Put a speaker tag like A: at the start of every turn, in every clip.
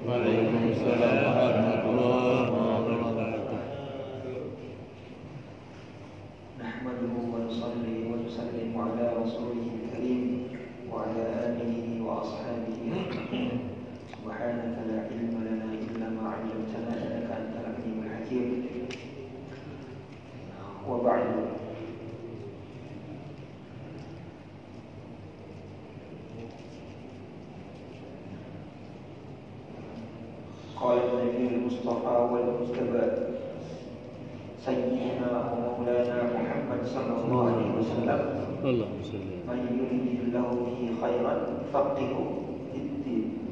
A: Waalaikumsalam warahmatullahi wabarakatuh.
B: Nahmaduhu wa nusalli wa nusallimu ala rasulihil karim wa ala alihi wa ashabihi. Subhanaka la ilma lana illa ma 'allamtana innaka antal alimul hakim. Wa ba'du. Qala Nabi Mustafa wal Mustafa Sayyidina wa Maulana Muhammad sallallahu alaihi wasallam.
A: Allahumma shalli.
B: Man yuridillahu bihi khairan faqihu fid-din.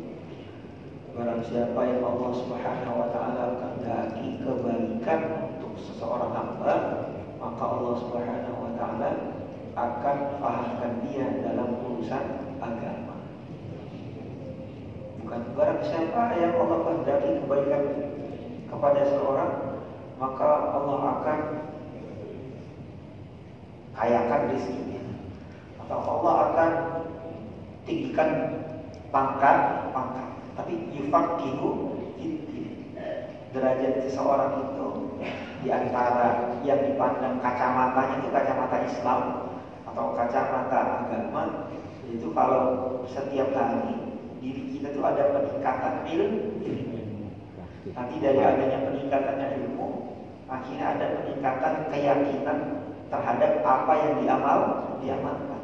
B: Barang siapa yang Allah Subhanahu wa taala kehendaki kebaikan untuk seseorang hamba, maka Allah Subhanahu wa taala akan fahamkan dia dalam urusan agama. Bukan barang siapa yang Allah kehendaki kebaikan kepada seseorang, maka Allah akan kayakan rezekinya, atau Allah akan tinggikan pangkat. Tapi yufaqihu fiddin, derajat seseorang itu di antara yang dipandang kacamatanya itu kacamata Islam atau kacamata agama, itu kalau setiap hari diri kita itu ada peningkatan ilmu. Nanti dari adanya peningkatannya ilmu, akhirnya ada peningkatan keyakinan terhadap apa yang diamalkan.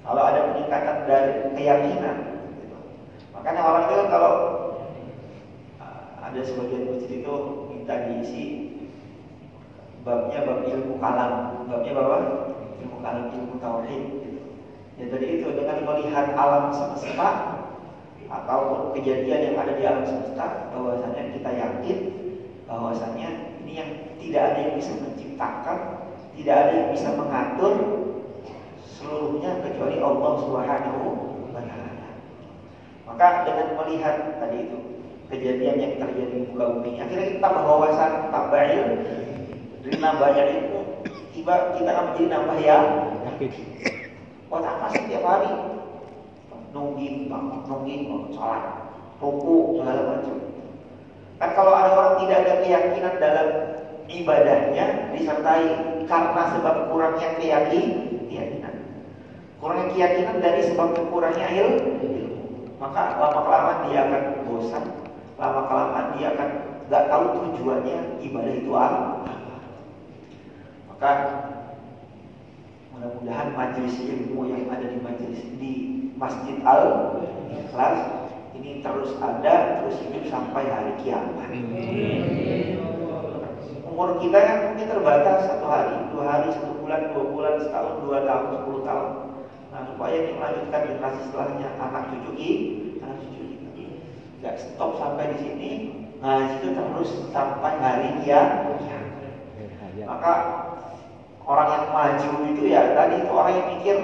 B: Kalau ada peningkatan dari keyakinan, gitu. Makanya orang itu kalau ada sebagian masjid itu minta diisi babnya bab ilmu kalam, babnya apa? Ilmu kalam, ilmu tauhid. Gitu. Ya tadi itu dengan melihat alam semesta ataupun kejadian yang ada di alam semesta, bahwasanya kita yakin bahwasanya ini yang tidak ada yang bisa menciptakan, tidak ada yang bisa mengatur seluruhnya kecuali Allah Subhanahu wa taala. Maka dengan melihat tadi itu kejadian yang terjadi di muka bumi, akhirnya kita berwawasan tambah ilmu. Dari nambahnya ilmu, tiba kita akan menjadi nambah yang buat apa sih tiap hari nungging, sholat, ruku, segala macam. Kan kalau ada orang tidak ada keyakinan dalam ibadahnya, disertai karena sebab kurangnya keyakinan, kurangnya keyakinan dari sebab kurangnya ilmu, maka lama-kelamaan dia akan bosan, lama-kelamaan dia akan gak tahu tujuannya ibadah itu apa. Maka mudah-mudahan majelis ilmu yang ada di Masjid Al-Ikhlas ini terus ada, terus hidup sampai hari kiamat. Umur kita kan mungkin terbatas, 1 hari, 2 hari, 1 bulan, 2 bulan, setahun, 2 tahun, 10 tahun. Nah, supaya ini melanjutkan generasi setelahnya, anak cucu kita. Gak stop sampai di sini. Nah, itu terus sampai hari kiamat. Maka orang yang maju itu ya tadi itu orang yang mikir,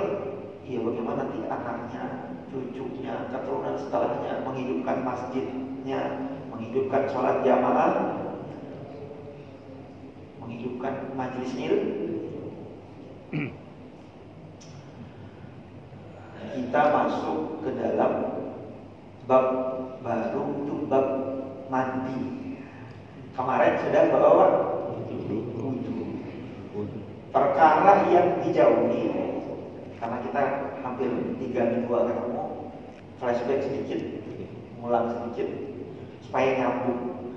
B: iya bagaimana nanti anaknya, cucunya, keturunan setelahnya menghidupkan masjidnya, menghidupkan sholat jamaah, menghidupkan majelis ilmu. Kita masuk ke dalam bab baru, itu bab mandi. Kemarin sudah bawa perkara yang dijauhi, karena kita hampir 3 minggu ketemu, flashback sedikit, ngulang sedikit supaya nyambung.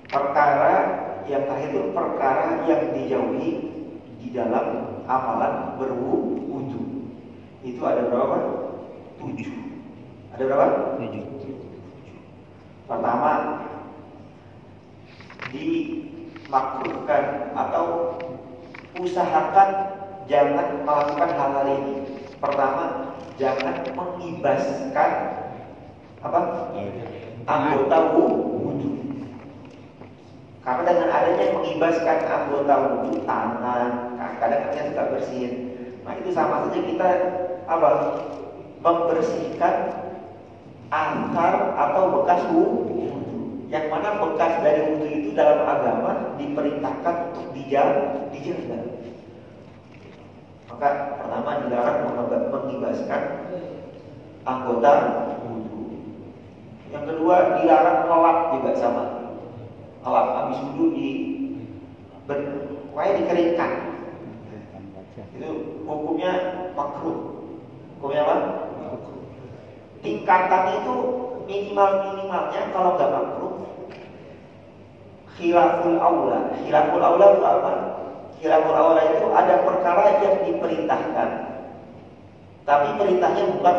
B: Perkara yang terakhir itu perkara yang dijauhi di dalam amalan berwudu. Itu ada berapa? 7. Ada berapa? 7. Pertama, dimakruhkan atau usahakan jangan melakukan hal-hal ini. Pertama, jangan mengibaskan anggota wudu. Karena dengan adanya mengibaskan anggota wudu, tangan, kadang-kadang suka bersihin. Nah, itu sama saja kita membersihkan akar atau bekas wudu. Yang mana bekas dari wudu itu dalam agama diperintahkan untuk dijaga. Maka pertama dilarang mengibaskan anggota wudu. kedua dilarang ngelap juga sama. Ngelap habis wudu pokoknya dikeringkan. Itu hukumnya makruh. Hukumnya apa? Tingkatan itu minimalnya kalau nggak makruh khilaful aula. Khilaful aula itu apa? Khilaful aula itu ada perkara yang diperintahkan, tapi perintahnya bukan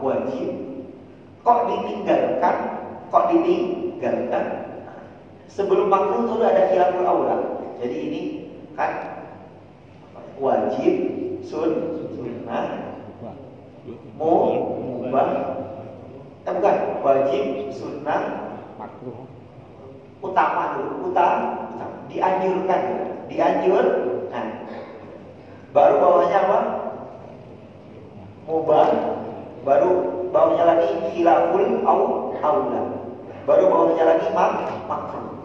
B: wajib. Kok ditinggalkan? Sebelum makruh itu ada khilaful aula. Jadi ini kan wajib, sunnah, mubah. Bukan wajib, sunnah,
C: makruh,
B: utama dulu, dianjurkan. Baru bawahnya apa? Mubah. Baru bawahnya lagi khilaful aula. Baru bawahnya lagi makruh.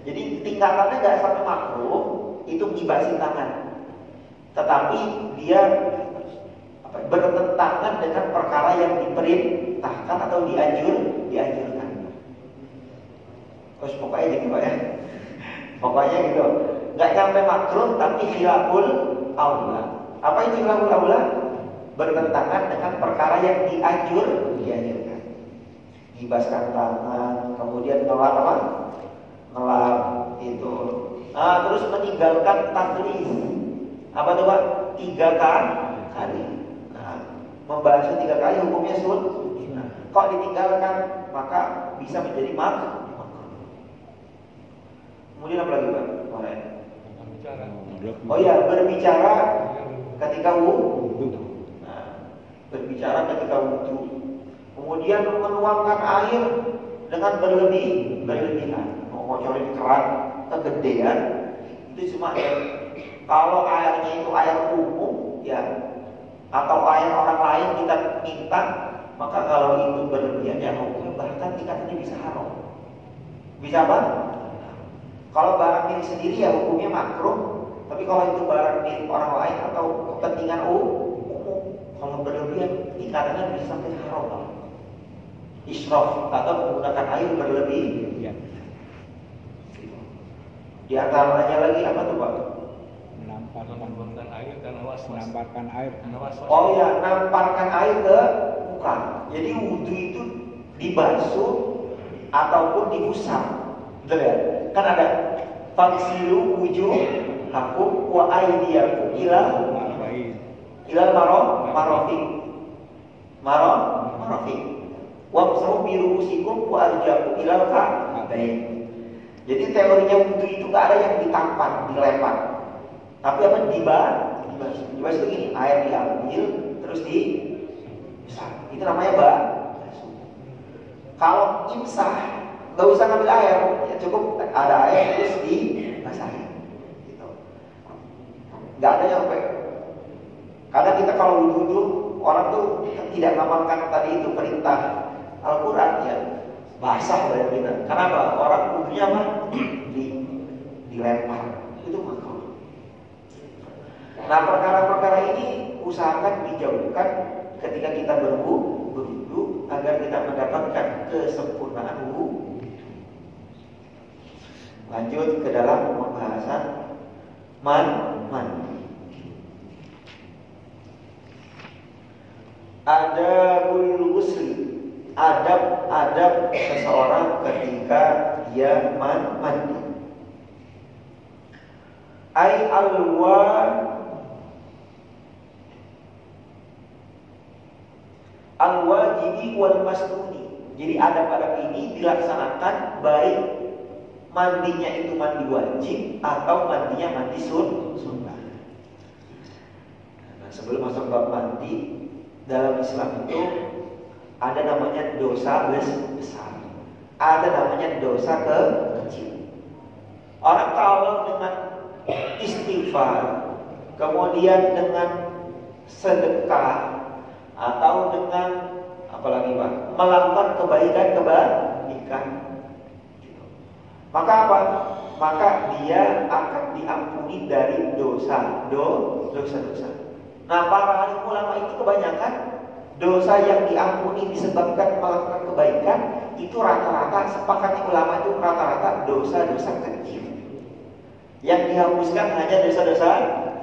B: Jadi tingkatannya nggak sampai makruh, itu ngibasin tangan. Tetapi dia bertentangan dengan perkara yang diperintahkan atau dianjurkan. Terus pokoknya gitu Pak ya. Pokoknya gitu. Nggak sampai makruh tapi khilaful aula. Apa itu khilaful aula? Bertentangan dengan perkara yang dianjurkan. Ngibaskan tangan, kemudian ngelap apa? Ngelap itu. Terus meninggalkan taslis. Apa tuh Pak? 3 kali. Membasuh 3 kali hukumnya sunnah. Kok ditinggalkan maka bisa menjadi makruh. Kemudian apa lagi Pak? Oh ya, berbicara ketika wudu. Berbicara ketika wudu. Kemudian menuangkan air dengan berlebihan. Ngocorin keran kegedean itu cuma kalau airnya itu air umum ya, atau air orang lain kita minta, maka kalau itu berlebihan ya hukumnya bahkan tingkatannya bisa haram. Bisa apa? Kalau barang milik sendiri ya hukumnya makruh, tapi kalau itu barang milik orang lain atau kepentingan umum, kalau berlebihan tingkatannya bisa sampai haram. Israf atau menggunakan air berlebihan. Di antaranya lagi apa tuh Pak?
C: Menamparkan air karena was-was.
B: Oh ya, namparkan air ke muka. Jadi wudu itu dibasuh ataupun diusap. Betul ya? Kan ada faksilu wujuhakum wa aydiyakum ilal marafiq. Marafiq. Wamsahu bi ru'usikum wa arjulakum ilal ka'bayn. Jadi teorinya wudu itu gak ada yang ditampar, dilempar. Tapi apa? Dibasuh itu gini, air diambil terus diusap. Itu namanya basuh. Kalau imsah gak usah ngambil air, ya cukup ada air terus dibasahi. Gitu. Gak ada yang karena kita kalau wudu orang tuh tidak ngamalkan tadi itu perintah Al-Quran ya. Basah badan kita. Kenapa? Orang wudunya apa? Dilempar. Itu makruh. Nah, perkara-perkara ini usahakan dijauhkan ketika kita berwudu agar kita mendapatkan kesempurnaan wudu. Lanjut ke dalam pembahasan mandi. Adabul ghusli. Adab seseorang ketika dia mandi. Ai al-wajibi wal masnuni. Jadi adab-adab ini dilaksanakan baik mandinya itu mandi wajib atau mandinya mandi sunnah. Nah, sebelum masuk bab mandi dalam Islam itu ada namanya dosa besar, ada namanya dosa kecil. Orang kalau dengan istighfar, kemudian dengan sedekah, atau dengan apalagi Pak, melakukan kebaikan, maka apa? Maka dia akan diampuni dari dosa. Nah, para alim ulama itu kebanyakan dosa yang diampuni disebabkan melakukan kebaikan itu rata-rata sepakatnya ulama itu rata-rata dosa-dosa kecil. Yang dihapuskan hanya dosa-dosa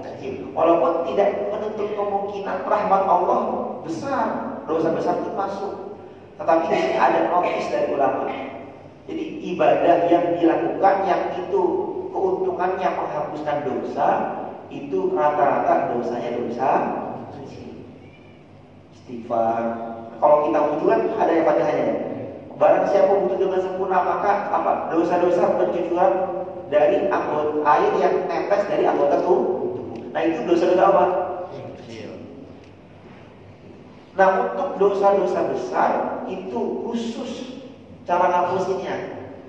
B: kecil. Walaupun tidak menutup kemungkinan rahmat Allah besar, dosa besar itu masuk. Tetapi di sini ada notis dari ulama. Jadi ibadah yang dilakukan yang itu keuntungannya menghapuskan dosa, itu rata-rata dosanya dosa kecil. Istighfar. Kalau kita butuh kan ada yang padanya. Barang siapa butuh dengan sempurna maka apa? Dosa-dosa bercucuran dari anggota air yang netes dari anggota tubuh. Nah itu dosa-dosa apa? Nah untuk dosa-dosa besar itu khusus cara ngapusinnya,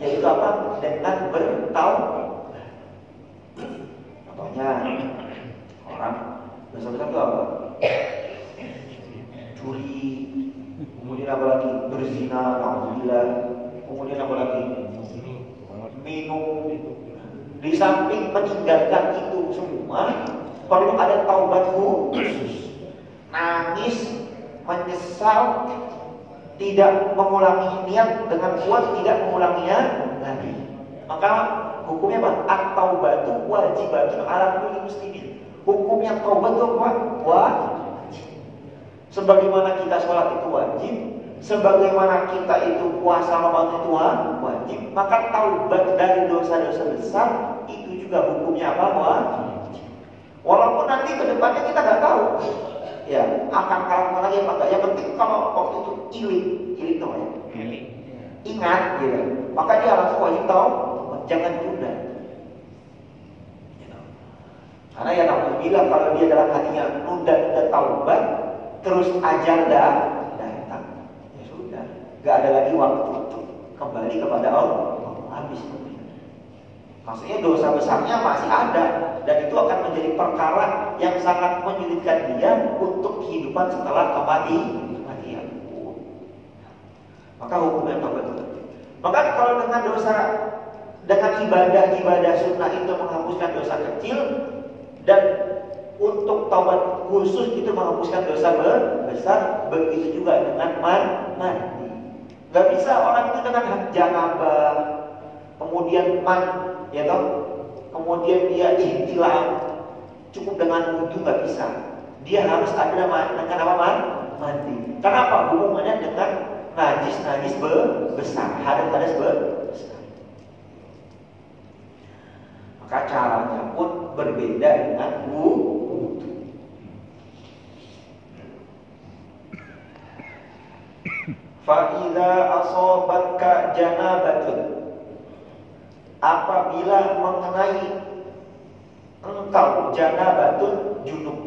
B: yaitu apa? Dengan bertaubat. Contohnya orang dosa besar itu apa? Curi, kemudian apa lagi? Berzina, alhamdulillah. Kemudian apa lagi? Minum. Di samping meninggalkan itu semua, perlu ada taubat khusus. Nangis, menyesal, tidak mengulangi niat dengan kuat, tidak mengulanginya lagi. Maka hukumnya apa? At-taubatu wajibatun ala kulli muslimin. Hukumnya taubat itu apa? Wajib. Sebagaimana kita sholat itu wajib, sebagaimana kita itu puasa Ramadan itu wajib, maka taubat dari dosa-dosa besar itu juga hukumnya apa? Wajib. Walaupun nanti ke depannya kita nggak tahu, ya akan kalah lagi apa enggak. Yang penting kalau waktu itu ilik namanya, ingat, gitu. Maka dia langsung wajib tahu, jangan tunda. Karena ya Nabi bilang kalau dia dalam hatinya nunda taubat, terus ajal datang, ya sudah, gak ada lagi waktu untuk kembali kepada Allah. Habis. Maksudnya dosa besarnya masih ada, dan itu akan menjadi perkara yang sangat menyulitkan dia untuk kehidupan setelah kematian. Maka hukumnya taubat. Maka kalau dengan dosa, dengan ibadah sunnah itu menghapuskan dosa kecil, dan untuk taubat khusus itu menghapuskan dosa besar, begitu juga dengan mandi. Gak bisa orang itu dengan janabah, kemudian ya toh, kemudian dia ihtilam, cukup dengan wudu gak bisa. Dia harus ada dengan apa? Mandi. Karena apa? Hubungannya dengan najis besar, hadas besar. Maka caranya pun berbeda dengan wudu. Fa'idha asobatka janabatun, apabila mengenai engkau janabatun junub.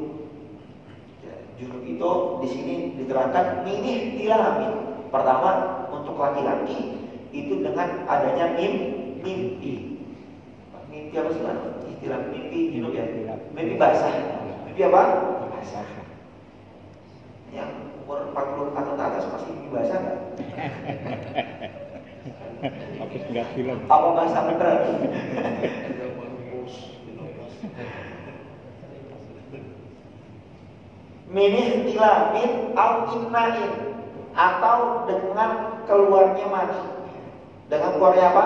B: Junub itu di sini diterangkan minih tilamin. Pertama untuk laki-laki itu dengan adanya mimpi. Mimpi apa sih? Istilah mimpi junub ya. Mimpi basah. Mimpi apa? Basah. Yang umur 40 tahun ke atas masih mimpi basah nggak?
C: Habis nggak film.
B: Apa basah beneran? Minih tilamin au imnain, atau dengan keluarnya mani. Dengan keluarnya apa?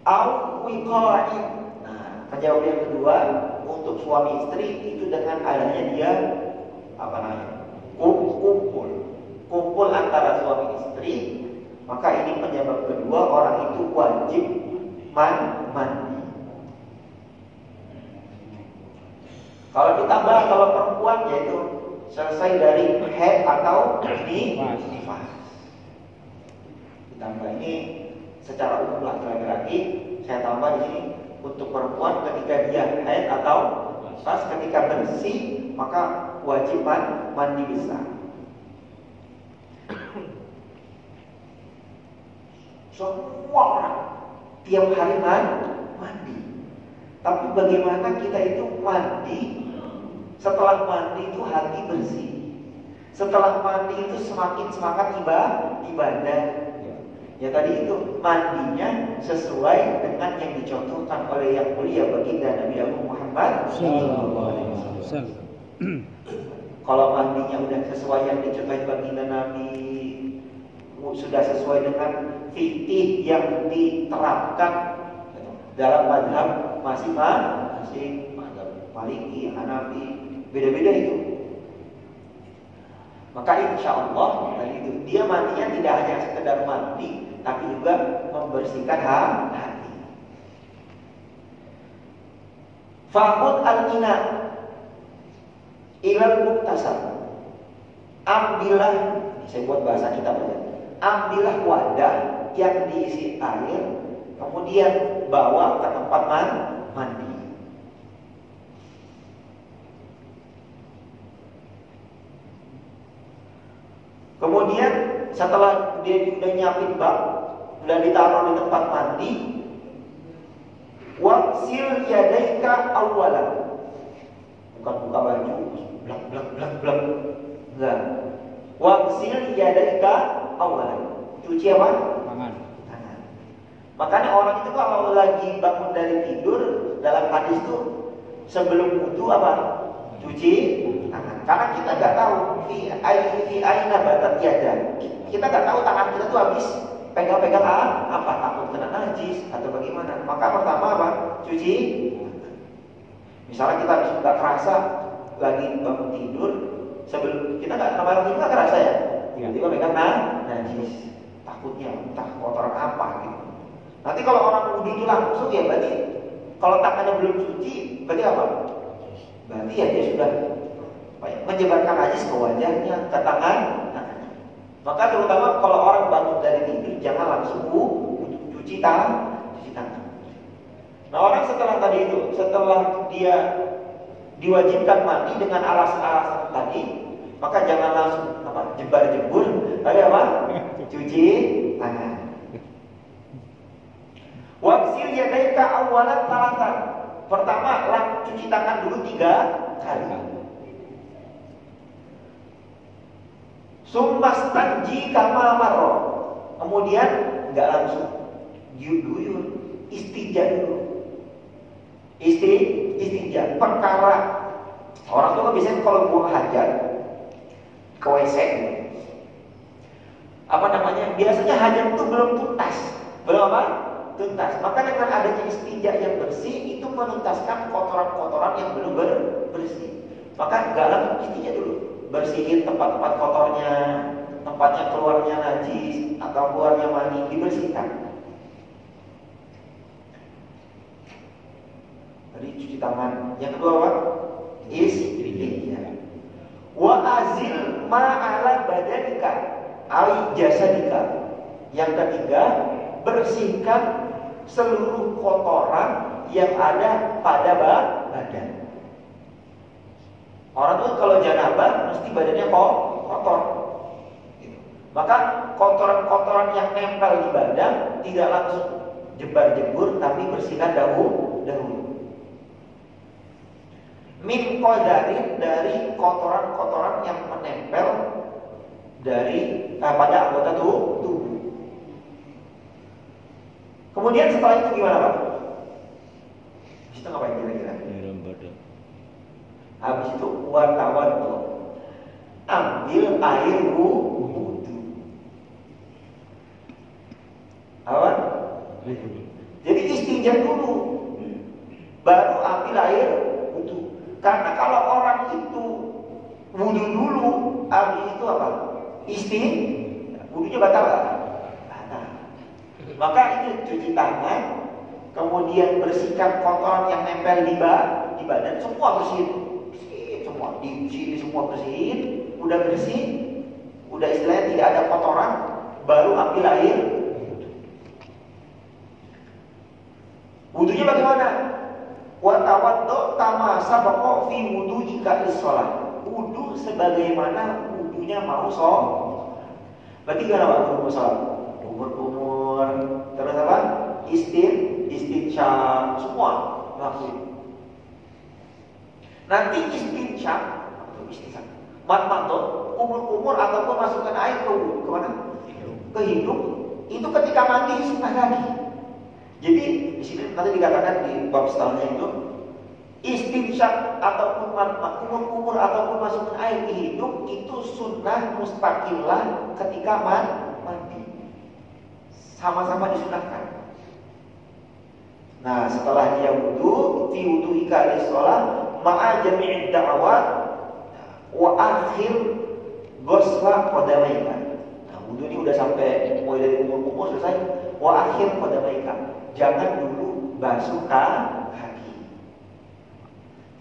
B: Au wiqa'in. Nah, penjawab yang kedua untuk suami istri itu dengan adanya dia apa namanya? Kumpul antara suami istri, maka ini penyebab kedua orang itu wajib mandi. Kalau ditambah kalau perempuan yaitu selesai dari haid atau nifas. Ditambah ini secara umum laki-laki, saya tambah di sini untuk perempuan ketika dia haid atau nifas, ketika bersih maka wajib mandi besar. Semua orang tiap hari mandi. Tapi bagaimana kita itu mandi? Setelah mandi itu hati bersih. Setelah mandi itu semakin semangat ibadah. Ya tadi itu mandinya sesuai dengan yang dicontohkan oleh yang mulia baginda Nabi Muhammad sallallahu alaihi wasallam. Kalau mandinya udah sesuai yang dicontohin baginda Nabi, sudah sesuai dengan fikih yang diterapkan dalam mazhab masing-masing, mazhab Maliki, Hanafi, beda-beda itu. Maka insya Allah tadi itu dia mandinya tidak hanya sekedar mandi, tapi juga membersihkan hati. Fakut al-ina ilal muktasab. Ambillah, saya buat bahasa kita aja. Ambillah wadah yang diisi air, kemudian bawa ke tempat mandi. Kemudian setelah dia sudah nyiapin bak, sudah ditaruh di tempat mandi, waksil yadaika awalan. Bukan buka baju, blak blak blak blak. Enggak. Waksil yadaika awalan. Cuci apa?
C: Tangan.
B: Tangan. Makanya orang itu kalau lagi bangun dari tidur, dalam hadis itu sebelum wudu apa? Cuci tangan. Karena kita nggak tahu fi aina batat yada. Kita nggak tahu tangan kita tuh habis pegang-pegang apa, takut kena najis atau bagaimana. Maka pertama apa? Cuci. Misalnya kita habis nggak kerasa lagi bangun tidur, sebelum kita nggak kerasa ya, tiba-tiba pegang najis, takutnya entah kotoran apa gitu. Nanti kalau orang wudu itu langsung ya berarti kalau tangannya belum suci berarti apa? Berarti ya dia sudah menyebarkan najis ke wajahnya, ke tangan. Maka terutama kalau orang bangun dari tidur jangan langsung cuci tangan. Nah orang setelah tadi itu, setelah dia diwajibkan mandi dengan alasan-alasan tadi, maka jangan langsung jebar-jebur, tapi apa? Cuci tangan. Waksil yadaika awalan talatan. Pertama, cuci tangan dulu 3 kali. Summastanji kama marro. Kemudian nggak langsung guyur, istinja dulu. Istinja. Perkara orang tuh kan biasanya kalau buang hajat ke WC, biasanya hajat itu belum tuntas, belum apa? Tuntas. Maka dengan adanya istinja yang bersih itu menuntaskan kotoran-kotoran yang belum bersih. Maka nggak langsung istinja dulu, bersihin tempat-tempat kotornya, tempatnya keluarnya najis atau keluarnya mani, dibersihkan. Tadi cuci tangan. Yang kedua apa? Istinja. Wa azil ma'ala badanika ai jasadika. Yang ketiga, bersihkan seluruh kotoran yang ada pada badan. Orang tuh kalau janabah mesti badannya kotor. Maka kotoran-kotoran yang nempel di badan tidak langsung jebar-jebur, tapi bersihkan dahulu. Min qadarin, dari kotoran-kotoran yang menempel dari pada anggota tubuh. Kemudian setelah itu gimana Pak? Itu ngapain kira-kira?
A: Nyiram badan.
B: Habis itu warna-warna, ambil air wudu. Apa? Jadi istinja dulu, baru ambil air wudu. Karena kalau orang itu wudu dulu, habis itu apa? Wudunya batal nggak? Batal. Maka itu cuci tangan, kemudian bersihkan kotoran yang nempel di badan, semua bersihin semua, di sini semua bersihin, udah bersih, udah istilahnya tidak ada kotoran, baru ambil air. Wudunya bagaimana? Wa tawaddu kama sabaqa fi wudu'ika lis-shalah. Wudu sebagaimana wudunya mau sholat. Berarti gimana Pak wudu sholat? Umur, terus apa? Istinsyaq, semua lakuin. Nanti istinsyaq, matmatot, umur ataupun masukkan air ke mana? Ke hidung. Itu ketika mandi sunnah lagi. Jadi di sini nanti dikatakan di bab setelahnya itu Istimsyak ataupun kumur-kumur ataupun masukkan air ke hidung itu sunnah mustaqilah ketika mandi. Sama-sama disunahkan. Nah, setelah dia wudu, fi wudu'ika lis-shalah ma'a jami'id da'awat wa akhir ghusla qadamaika. Nah, wudu ini udah sampai mulai dari kumur-kumur selesai. Wa akhir qadamaika. Jangan dulu basuh kaki.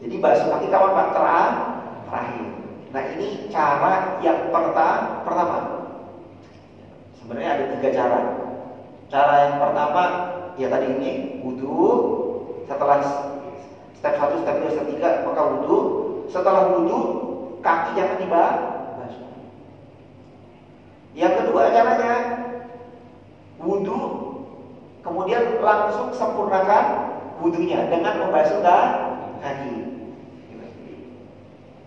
B: Jadi basuh kaki kapan Pak? Terakhir. Nah, ini cara yang pertama. Sebenarnya ada 3 cara. Cara yang pertama ya tadi ini wudu. Setelah step 1, step 2, step 3 maka wudu. Setelah wudu kaki jangan dibasuh. Yang kedua caranya wudu kemudian langsung sempurnakan wudunya dengan membasuh kaki.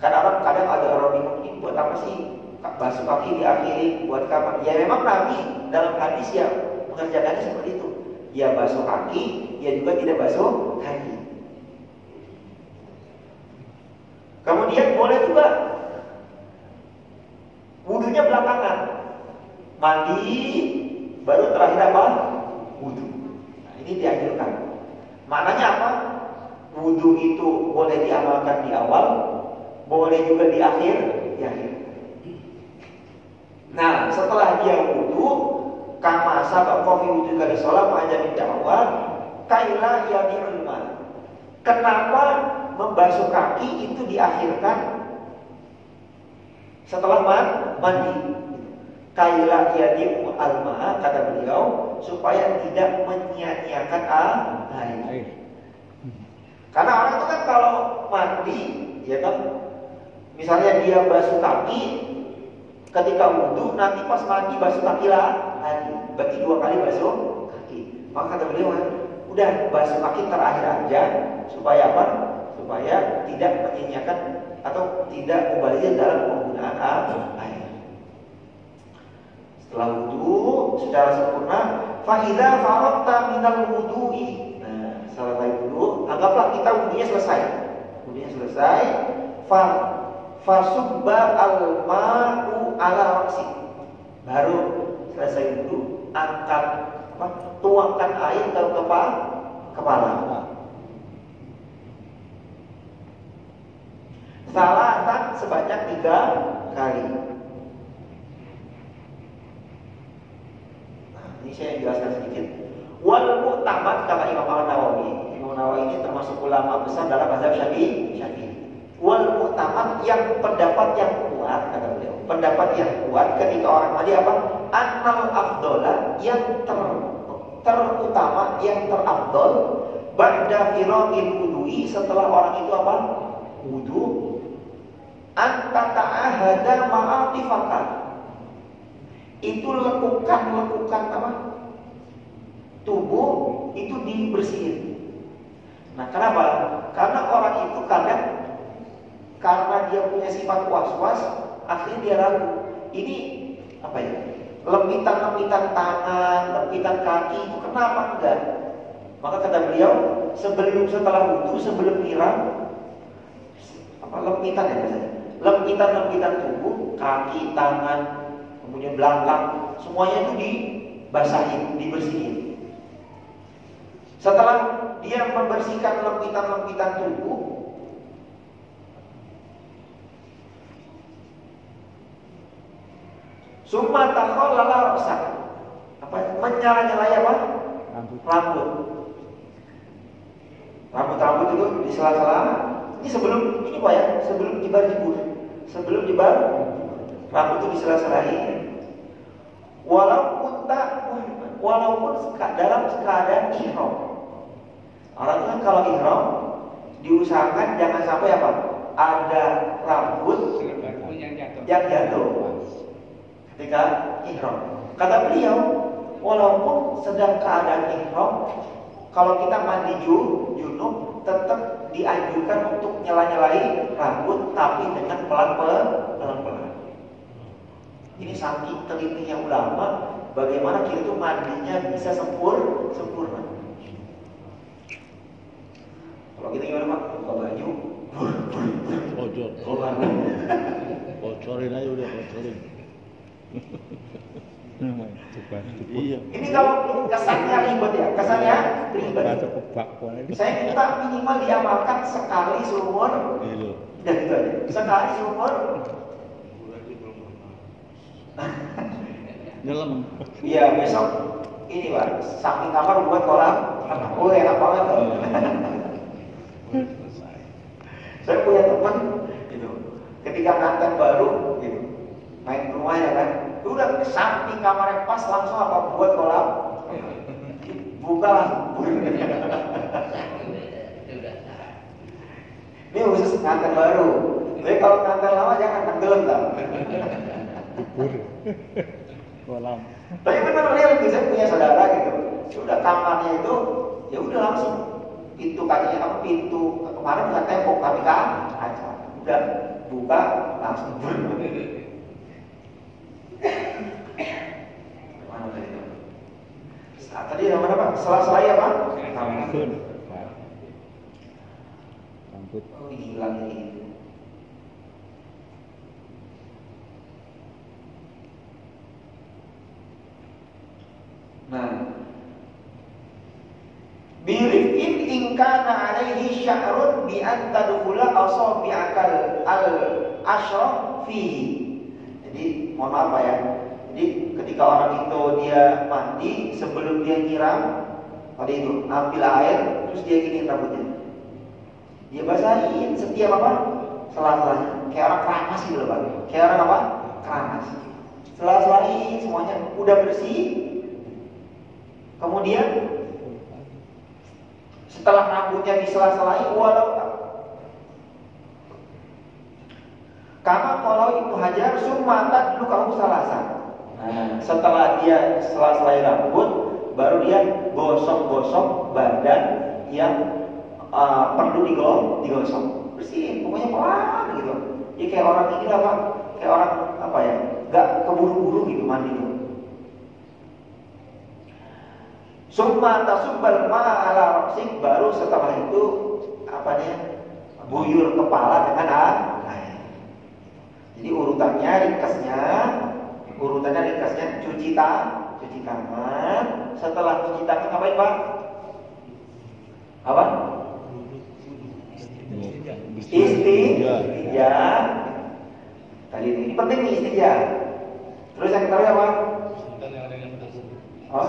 B: Kadang ada orang bingung, ini buat apa sih basuh kaki diakhiri buat kapan? Ya memang Nabi dalam hadis ya mengerjakannya seperti itu. Ya basuh kaki, ya juga tidak basuh kaki. Kemudian boleh juga wudunya belakangan. Mandi baru terakhir apa? Wudu. Nah, ini dianjurkan. Maknanya apa? Wudu itu boleh diamalkan di awal, boleh juga di akhir. Nah, setelah dia wudu, kama sabaq fi wudu kali sholat ma'ajabid da'wat kaila yadi'ul ma. Kenapa membasuh kaki itu diakhirkan setelah mandi? Kaila yadi'ul alma, kata beliau, supaya tidak menyia-nyiakan air. Karena orang itu kan kalau mandi, ya kan, misalnya dia basuh kaki ketika wudu, nanti pas mandi basuh kaki lagi, berarti 2 kali basuh kaki. Maka kata beliau, udah basuh kaki terakhir aja, supaya apa? Supaya tidak menyia-nyiakan atau tidak mubazir dalam penggunaan air. Setelah wudu secara sempurna, fa idza faragta minal wudu'i. Nah, selesai wudu, anggaplah kita wudunya selesai. Wudunya selesai, fasubba al-ma'u ala ra'si. Baru selesai wudu, angkat tuangkan air ke kepala. Salatan sebanyak 3 kali. Nah, ini saya jelaskan sedikit. Wal mu'tamad kata Imam Nawawi. Imam Nawawi ini termasuk ulama besar dalam mazhab Syafi'i. Wal mu'tamad yang pendapat yang kuat, kata beliau. Pendapat yang kuat ketika orang mandi apa? Annal afdola yang terutama, yang terafdol ba'da firaqil wudu'i, setelah orang itu apa? Wudu. Anta ta'ahada ma'atifaka. Itu lekukan apa? Tubuh itu dibersihin. Nah, kenapa? Karena orang itu kadang karena dia punya sifat was-was, akhirnya dia ragu. Ini apa ya? Lempitan tangan, lempitan kaki itu kenapa enggak? Maka kata beliau, setelah wudu, sebelum nyiram, lempitan ya biasanya. Lempitan tubuh, kaki, tangan, kemudian belakang, semuanya itu dibasahin, dibersihin. Setelah dia membersihkan lempitan tubuh, summa takhallala ra'sak. Menyala-nyalai apa? Rambut. Rambut itu di sela-sela. Ini sebelum jibur. Sebelum jibar, rambut itu di sela-selain. Walaupun dalam keadaan ihram. Orang kan kalau ihram diusahakan jangan sampai apa? Ada rambut yang jatuh ketika ihram. Kata beliau, walaupun sedang keadaan ihram, kalau kita mandi junub tetap dianjurkan untuk nyela-nyelai rambut, tapi dengan pelan-pelan. Ini saking telitinya ulama, bagaimana kita itu mandinya bisa sempurna. Kalau kita gimana Pak? buka baju,
A: Bocor.
B: keluar.
A: Bocorin aja udah, bocorin.
C: Coba.
A: Iya.
B: Ini kalau kesannya ribet ya, kesannya ribet.
C: Masuk ke bak itu.
B: Saya minta minimal diamalkan sekali seumur.
A: Iya.
B: Dan gitu aja. Sekali seumur.
A: Nyelam.
B: Iya besok ini Pak, samping kamar buat kolam. Oh enak banget tuh. Saya punya teman gitu. Ketika kantor baru gitu, main ke rumah ya kan, udah ke samping kamarnya pas langsung apa buat kolam. Buka langsung. Ini khusus kantor baru. Tapi kalau kantor lama jangan tenggelam lah.
C: Kubur. Kolam.
B: Tapi benar real gitu, saya punya saudara gitu. Sudah kamarnya itu, ya udah langsung pintu kakinya apa pintu kemarin bukan tembok tapi kaca. Udah buka langsung. Mana tadi? Tadi namanya apa? Sela-sela apa?
C: Rambut. Rambut.
B: Oh, ini hilang ini. Nah, birifin ingkana alaihi sya'run bi an tadkhula asabi'akal al-ashraf fihi. Jadi, mohon maaf ya. Jadi, ketika orang itu dia mandi sebelum dia nyiram, tadi itu ambil air terus dia giniin rambutnya. Dia basahin setiap apa? Sela-selanya. Kayak orang keramas gitu loh, Pak. Kayak orang apa? Keramas. Sela-selain semuanya udah bersih. Kemudian setelah rambutnya disela-selai, walau karena kalau Ibnu Hajar sumata dulu kamu salasan. Nah, setelah dia sela-selai rambut, baru dia gosok-gosok badan yang perlu digosok, bersihin, pokoknya pelan gitu. Jadi kayak orang ini apa? Kayak orang apa ya? Gak keburu-buru gitu mandi itu. Summa tasubbal ma'a ala raksik, baru setelah itu apa nih? Buyur kepala dengan air. Jadi urutannya ringkasnya cuci tangan. Setelah cuci tangan ngapain Pak? Apa? Istijah. Tadi ini penting nih istijah. Terus yang ketiga apa? Oh?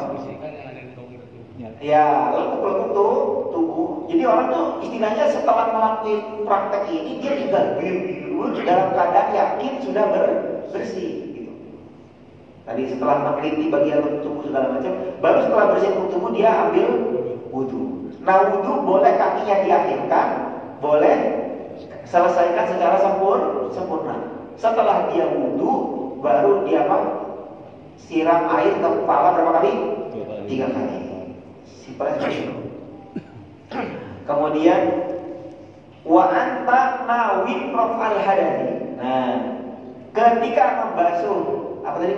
B: Ya, lekuk-lekuk tubuh. Jadi orang tuh istilahnya setelah melakukan praktek ini dia juga dulu dalam keadaan yakin sudah bersih. Gitu. Tadi setelah meneliti bagian tubuh segala macam, baru setelah bersih tubuh dia ambil wudhu. Nah wudhu boleh kakinya diakhirkan, boleh selesaikan secara sempurna. Setelah dia wudhu, baru dia apa? Siram air ke kepala berapa kali? 3 kali. Kemudian wa anta nawin raf'al hadathi. Nah, ketika membasuh apa tadi?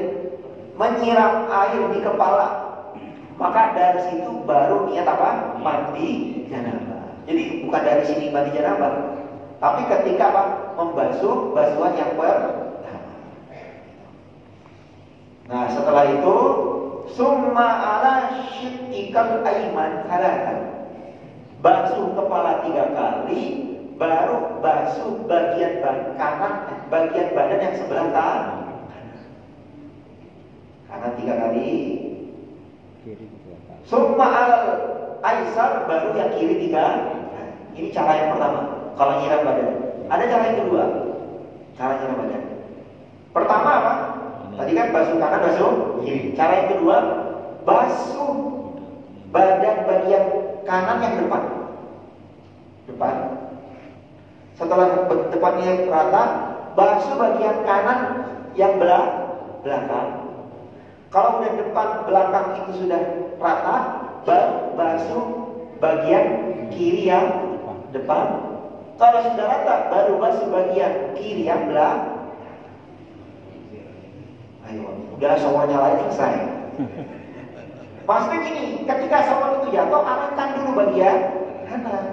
B: Menyiram air di kepala, maka dari situ baru niat apa? Mandi janabah. Jadi bukan dari sini mandi janabah, tapi ketika apa? Membasuh basuhan yang pertama. Nah, setelah itu summa ala syiqqikal aiman salatan. Basuh kepala 3 kali, baru basuh bagian kanan, bagian badan yang sebelah kanan. Kanan 3 kali. Summa ala aisar, baru yang kiri 3 kali. Ini cara yang pertama kalau nyiram badan. Ada cara yang kedua. Cara nyiram badan. Pertama apa? Tadi kan basuh kanan, basuh kiri. Cara yang kedua, basuh badan bagian kanan yang depan. Setelah depannya rata, basuh bagian kanan yang belakang. Kalau udah depan belakang itu sudah rata, baru basuh bagian kiri yang depan. Kalau sudah rata, baru basuh bagian kiri yang belakang. Ayo, udah showernya lain selesai. Maksudnya gini, ketika shower itu jatuh, arahkan dulu bagian kanan.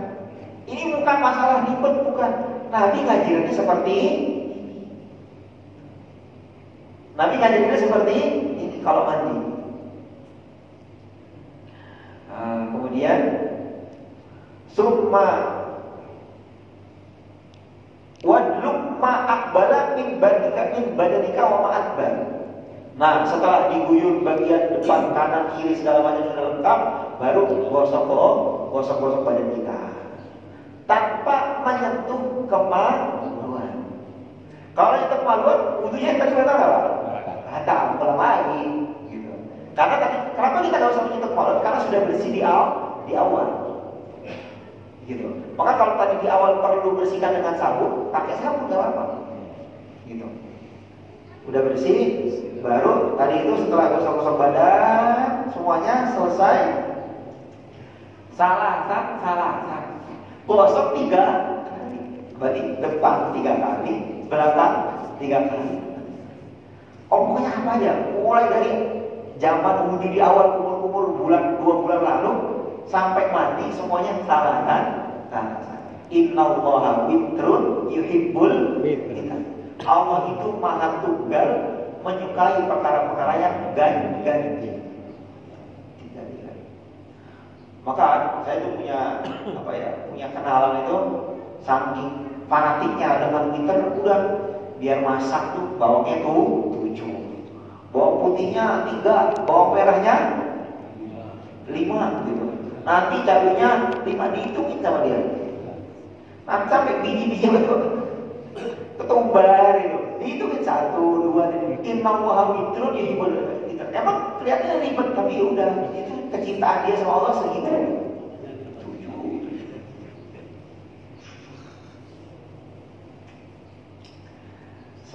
B: Ini Ini bukan masalah ribet, bukan. Nabi ngajarinnya seperti ini. Nabi ngajarinnya seperti ini kalau mandi. Kemudian summa wadluk ma akbala min badanika wa ma adbar. Nah, setelah diguyur bagian depan, kanan, kiri segala macam sudah lengkap, baru gosok badan kita tanpa menyentuh kemaluan. Kalau itu kemaluan, wudunya tadi batal apa? Batal, ulang lagi. Gitu. Karena tadi, kenapa kita nggak usah menyentuh kemaluan? Karena sudah bersih di awal. Gitu. Maka kalau tadi di awal perlu bersihkan dengan sabun, pakai sabun nggak apa-apa. Gitu. Udah bersih, baru tadi itu setelah gosok-gosok badan, semuanya selesai. Salah. Gosok 3 kali. Berarti depan 3 kali, belakang 3 kali. Pokoknya apa aja? Mulai dari zaman wudhu di awal kumur-kumur 2 bulan lalu sampai mati semuanya salahan. Innallaha witrun yuhibbul witr. Allah itu maha tunggal, menyukai perkara-perkara yang ganti. Maka saya itu punya kenalan itu saking fanatiknya dengan witr, udah biar masak tuh bawangnya tuh 7, bawang putihnya 3, bawang merahnya 5 gitu. Nanti cabenya 5 dihitungin sama dia. Nanti sampai biji-biji ketumbar itu dihitungin 1, 2, Innallaha witrun yuhibbul witr. Emang kelihatannya ribet, tapi udah itu kecintaan dia sama Allah segitu.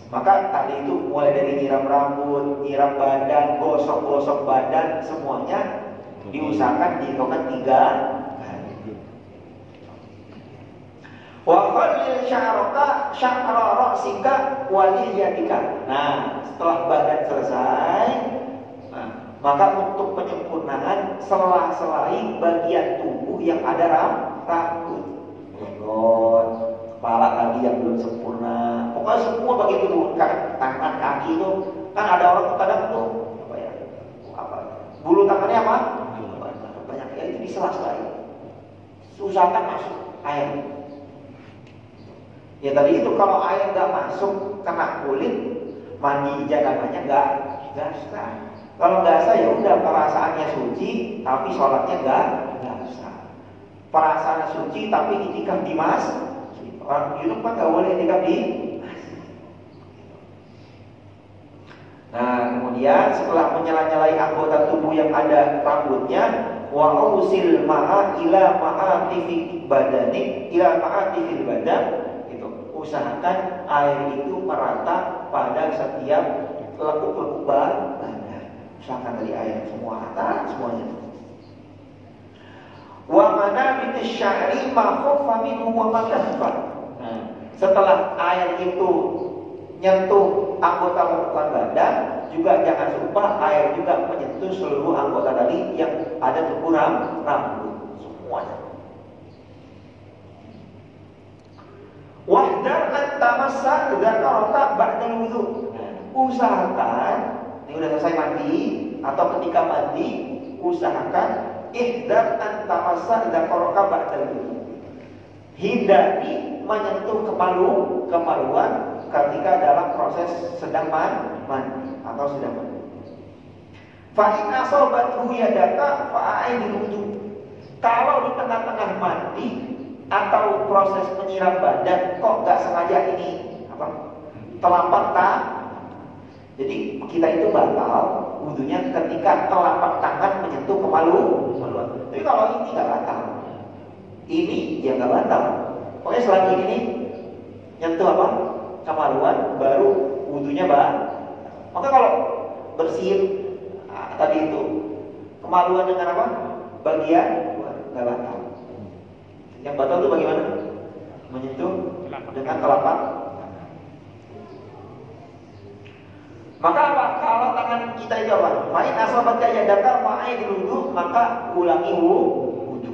B: Maka tadi itu mulai dari nyiram rambut, nyiram badan, gosok badan, semuanya diusahakan dilakukan 3 kali. Wa khallil sya'ra ra'sika wa lihyatika. Nah, setelah badan selesai, maka untuk penyempurnaan sela-selai bagian tubuh yang ada rambut, jenggot, kepala tadi yang belum sempurna. Pokoknya semua bagian tubuh, tangan, kaki itu kan ada orang kadang tuh bulu tangannya apa? Banyak ya, itu disela-selai. Usahakan masuk air. Ya tadi itu kalau air nggak masuk kena kulit, mandi jangannya nggak sah. Kalau nggak sah ya udah, perasaannya suci tapi sholatnya nggak sah. Perasaan suci tapi itikaf di masjid. Orang junub kan nggak boleh itikaf di masjid. Nah kemudian setelah menyela-nyelai anggota tubuh yang ada rambutnya, wa usil ma'a ila ma'atifil badani ila ma'atifil badan, itu usahakan air itu merata pada setiap lekuk-lekuk badan. Usahakan dari air semua atas semuanya. Wa manabitish sya'ri ma khaffa minhu wa ma kathfa. Setelah air itu nyentuh anggota badan, juga jangan lupa air juga menyentuh seluruh anggota tadi yang ada tubuh rambut semuanya. Wahdar an tamassa dzakaraka ba'dal wudu. Usahakan ini udah selesai mandi atau ketika mandi, usahakan ihdar an tamassa dzakaraka ba'dal wudu. Hindari menyentuh kemaluan ketika dalam proses sedang mandi atau sedang mandi. Fa in asabathu yadaka fa'aidil wudu. Kalau di tengah-tengah mandi atau proses menyiram badan kok nggak sengaja ini telapak tangan, jadi kita itu batal wudunya ketika telapak tangan menyentuh kemaluan. Tapi kalau ini nggak batal, ini ya nggak batal. Pokoknya selagi ini nyentuh kemaluan, baru wudunya batal. Maka kalau bersihin tadi itu kemaluan dengan bagian nggak batal. Yang batal itu bagaimana? Menyentuh dengan telapak. Maka apa? Kalau tangan kita itu apa? Main asabat kaya dakar ma'ai diluduh, maka ulangi wudu.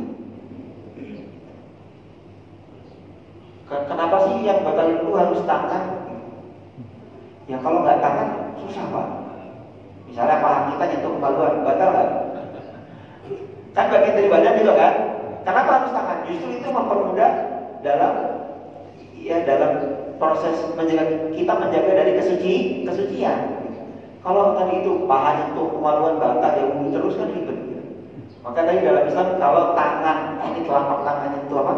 B: kalau nggak tangan susah Pak. Misalnya paha kita nyentuh kemaluan, batal nggak? Kan bagian dari badan juga kan? Kenapa harus tangan? Justru itu mempermudah dalam proses menjaga dari kesucian. Kalau tadi itu paha nyentuh kemaluan batal ya wudhu terus kan ribet. Maka tadi dalam Islam kalau tangan ini telapak tangannya itu apa?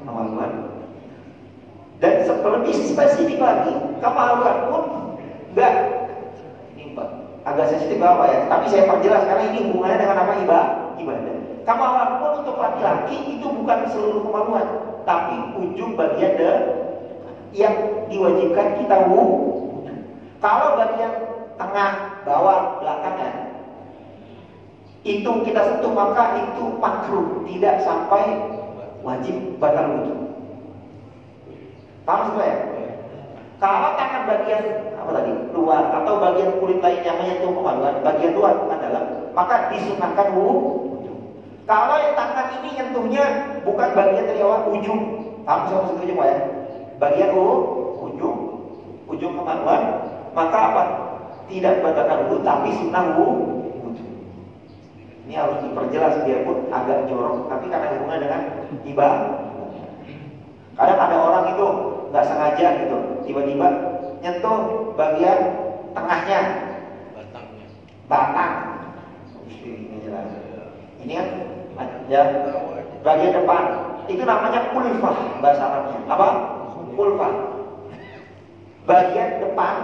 B: Kemaluan. Dan lebih spesifik lagi, kemaluan pun enggak. Ini Pak, agak sensitif apa ya? Tapi saya perjelas karena ini hubungannya dengan apa ibadah. Kemaluan pun untuk laki-laki itu bukan seluruh kemaluan, tapi ujung bagian yang diwajibkan kita wudhu. Kalau bagian tengah, bawah, belakangnya itu kita sentuh maka itu makruh, tidak sampai wajib batal wudhu. Paham semua ya? Kalau tangan bagian apa tadi luar atau bagian kulit lain yang menyentuh kemaluan, bagian luar adalah maka disunahkan wudhu. Kalau yang tangan ini nyentuhnya bukan bagian dari awal ujung, paham sama maksud ujung ya? Bagian ujung kemaluan, maka apa? Tidak batalkan wudhu tapi sunnah wudhu. Ini harus diperjelas biarpun agak jorok, tapi karena hubungan dengan ibadah. Kadang ada orang itu nggak sengaja gitu, tiba-tiba nyentuh bagian tengahnya, batang. Ini kan ya bagian depan. Itu namanya kulfah bahasa Arabnya. Apa? Kulfah. Bagian depan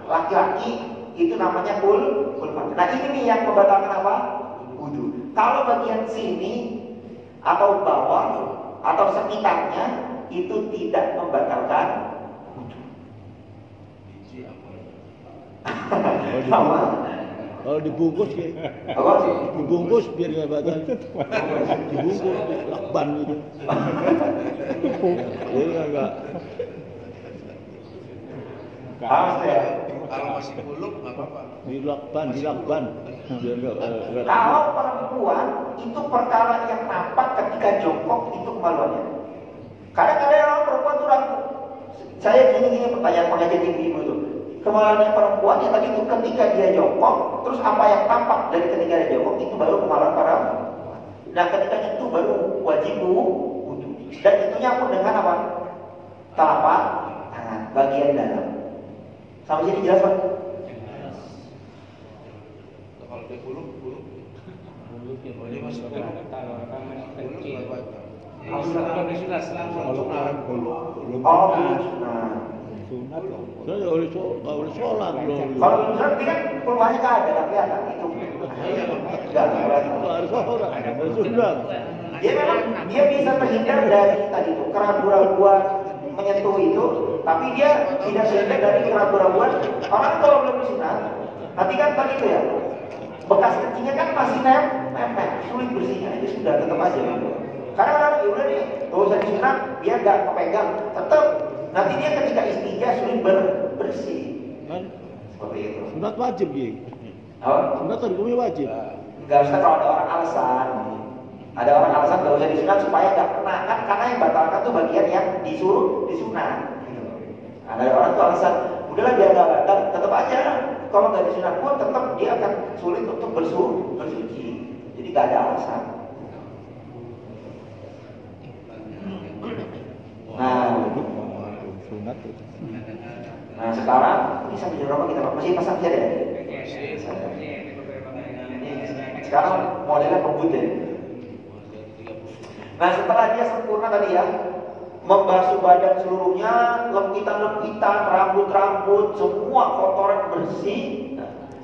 B: laki-laki itu namanya kulfah. Nah ini nih yang membatalkan apa? Wudhu. Kalau bagian sini atau bawah atau sekitarnya itu tidak membatalkan wudhu.
A: Kalau dibungkus ya.
B: Apa?
A: Dibungkus biar nggak batal. Dibungkus lakban gitu. Jadi nggak.
B: Harus ya.
D: Kalau masih buluk nggak apa-apa.
A: Dilakban. Biar nggak.
B: Kalau perempuan itu perkara yang nampak ketika jongkok itu kemaluannya. Kadang-kadang orang perempuan itu ragu. Saya gini pertanyaan pengajian ibu-ibu itu. Kemaluannya perempuan yang tadi itu ketika dia jongkok, terus apa yang tampak dari ketika dia jongkok itu baru kemaluan para. Nah ketika itu baru wajib wudhu. Dan itunya pun dengan apa? Telapak tangan bagian dalam. Sampai sini jelas Pak?
D: Kalau dia buluk. Oh ini masuk kan? Buluk nggak batal. Kalau sudah
C: Kalau orang belum
B: Oh, nah.
C: sunat loh.
A: Saya nggak boleh sholat loh.
B: Kalau misalnya ini kan peluangnya nggak ada, tapi kelihatan itu. Nggak kelihatan.
A: Harus sholat, harus sunat.
B: Dia memang dia bisa terhindar dari tadi itu keraguan-keraguan menyentuh itu, tapi dia tidak terhindar dari keraguan-keraguan. Orang kalau belum disunat, nanti kan tadi itu ya bekas kencingnya kan masih nempel, sulit bersihnya itu sudah tetap aja. Karena orang ya udah nih, gak usah disunat, biar nggak kepegang, tetap nanti dia ketika istinja sulit bersih.
A: Kan
B: Seperti itu.
A: sunat wajib ya.
B: Oh,
A: Sunat hukumnya wajib.
B: nggak usah kalau ada orang alasan. Ada orang alasan nggak usah disunat supaya nggak kena kan karena yang batalkan tuh bagian yang disuruh disunat. Ada orang tuh alasan, udahlah biar nggak batal, tetap aja kalau nggak disunat pun tetap dia akan sulit untuk bersuci. Jadi nggak ada alasan.
C: Sunat itu.
B: Nah sekarang ini sampai jam berapa kita masih pasang saja ya? Sekarang modelnya ngebut ya. Nah setelah dia sempurna tadi ya, membasuh badan seluruhnya, lempitan-lempitan, rambut-rambut, semua kotoran bersih,